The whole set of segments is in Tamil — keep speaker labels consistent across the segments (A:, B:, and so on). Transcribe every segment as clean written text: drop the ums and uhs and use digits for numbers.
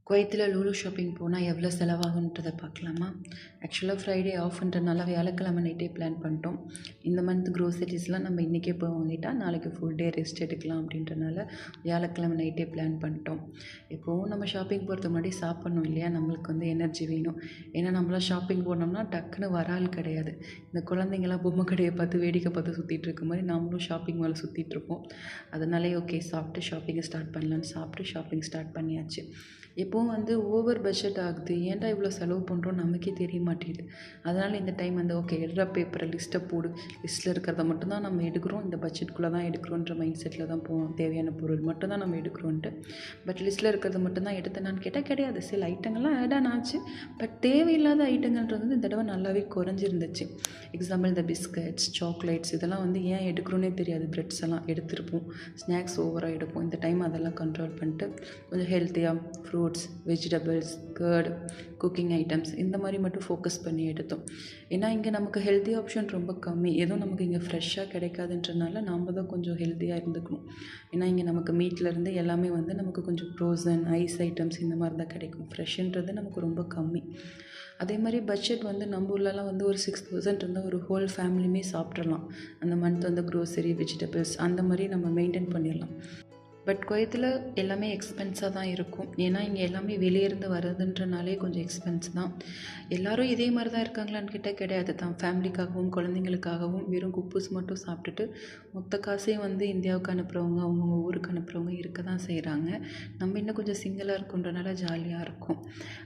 A: குவைத்தில் லூலு ஷாப்பிங் போனால் எவ்வளோ செலவாகுன்றதை பார்க்கலாமா? ஆக்சுவலாக ஃப்ரைடே ஆஃப்ன்றனால வியாழக்கிழமை நைட்டே பிளான் பண்ணிட்டோம். இந்த மந்த் க்ரோசரிஸ்லாம் நம்ம இன்றைக்கே போய் வாங்கிட்டா நாளைக்கு ஃபுல் டே ரெஸ்ட் எடுக்கலாம் அப்படின்றனால வியாழக்கிழமை நைட்டே பிளான் பண்ணிட்டோம். இப்போவும் நம்ம ஷாப்பிங் போகிறதுக்கு முன்னாடி சாப்பிட்ணும் இல்லையா? நம்மளுக்கு வந்து எனர்ஜி வேணும். ஏன்னா நம்மளாம் ஷாப்பிங் போனோம்னா டக்குன்னு வரால் கிடையாது. இந்த குழந்தைங்களாம் பொம்மை கடையை பார்த்து வேடிக்கை பார்த்து சுற்றிட்டு இருக்க மாதிரி நாமளும் ஷாப்பிங் மேலே சுற்றிட்டுருப்போம். அதனாலே ஓகே சாப்பிட்டு ஷாப்பிங்கை ஸ்டார்ட் பண்ணலான்னு சாப்பிட்டு ஷாப்பிங் ஸ்டார்ட் பண்ணியாச்சு. எப்போவும் வந்து ஓவர் பட்ஜெட் ஆகுது, ஏன்டா இவ்வளோ செலவு பண்ணுறோம் நமக்கே தெரிய மாட்டேங்குது. அதனால் இந்த டைம் வந்து ஓகே எடுற பேப்பரை லிஸ்ட்டை போடு, லிஸ்ட்டில் இருக்கிறத மட்டும்தான் நம்ம எடுக்கிறோம், இந்த பட்ஜெட்குள்ளே தான் எடுக்கிறோன்ற மைண்ட் செட்டில் தான் போவோம். தேவையான பொருள் மட்டும்தான் நம்ம எடுக்கிறோன்ட்டு. பட் லிஸ்ட்டில் இருக்கிறது மட்டும்தான் எடுத்தேனான்னு கேட்டால் கிடையாது. சில ஐட்டங்கள்லாம் ஆட் ஆன் ஆச்சு, பட் தேவையில்லாத ஐட்டங்கள்ன்றது வந்து இந்த தடவை நல்லாவே குறைஞ்சிருந்துச்சு. எக்ஸாம்பிள் இந்த பிஸ்கட்ஸ், சாக்லேட்ஸ் இதெல்லாம் வந்து ஏன் எடுக்கிறோன்னே தெரியாது. ப்ரெட்ஸ் எல்லாம் எடுத்திருப்போம், ஸ்நாக்ஸ் ஓவராக எடுப்போம். இந்த டைம் அதெல்லாம் கண்ட்ரோல் பண்ணிட்டு கொஞ்சம் ஹெல்த்தியாக fruits, vegetables, curd, cooking items இந்த மாதிரி மட்டும் ஃபோக்கஸ் பண்ணி எடுத்தோம். ஏன்னா இங்கே நமக்கு ஹெல்த்தி ஆப்ஷன் ரொம்ப கம்மி. எதுவும் நமக்கு இங்கே ஃப்ரெஷ்ஷாக கிடைக்காதுன்றனால நாம் தான் கொஞ்சம் ஹெல்த்தியாக இருந்துக்கணும். ஏன்னா இங்கே நமக்கு மீட்லேருந்து எல்லாமே வந்து நமக்கு கொஞ்சம் ஃப்ரோசன் ஐஸ் ஐட்டம்ஸ் இந்த மாதிரி தான் கிடைக்கும். ஃப்ரெஷ்ஷுன்றது நமக்கு ரொம்ப கம்மி. அதே மாதிரி பட்ஜெட் வந்து நம்ம ஊர்லலாம் வந்து ஒரு 6,000 இருந்தால் ஒரு ஹோல் ஃபேமிலியுமே சாப்பிட்றலாம். அந்த மந்த் வந்து க்ரோசரி, வெஜிடபிள்ஸ் அந்த மாதிரி நம்ம மெயின்டைன் பண்ணிடலாம். பட் குவைத்தில் எல்லாமே எக்ஸ்பென்ஸாக தான் இருக்கும். ஏன்னா இங்கே எல்லாமே வெளியேருந்து வர்றதுன்றனாலே கொஞ்சம் எக்ஸ்பென்ஸ் தான். எல்லோரும் இதே மாதிரி தான் இருக்காங்களான்னு கேட்டால் கிடையாது. தான் ஃபேமிலிக்காகவும் குழந்தைங்களுக்காகவும் வெறும் குப்பூஸ் மட்டும் சாப்பிட்டுட்டு மொத்த காசையும் வந்து இந்தியாவுக்கு அனுப்புகிறவங்க, அவங்கவுங்க ஊருக்கு அனுப்புகிறவங்க இருக்க தான் செய்கிறாங்க. நம்ம இன்னும் கொஞ்சம் சிங்கிளாக இருக்குன்றனால ஜாலியாக இருக்கும்.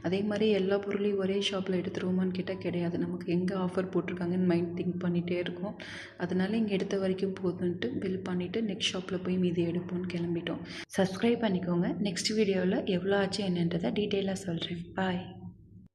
A: அதே மாதிரி எல்லா பொருளையும் ஒரே ஷாப்பில் எடுத்துருவோமான்னு கேட்டால் கிடையாது. நமக்கு எங்கே ஆஃபர் போட்டிருக்காங்கன்னு மைண்ட் திங்க் பண்ணிகிட்டே இருக்கும். அதனால இங்கே எடுத்த வரைக்கும் போதுன்ட்டு பில் பண்ணிவிட்டு நெக்ஸ்ட் ஷாப்பில் போய் மீதி எடுப்போம்னு கிளம்பிட்டோம். சப்ஸ்கிரைப் பண்ணிக்கோங்க. நெக்ஸ்ட் வீடியோவில் எவ்வளோ ஆச்சு என்னன்றதை டீட்டெயிலாக சொல்கிறேன். பாய்.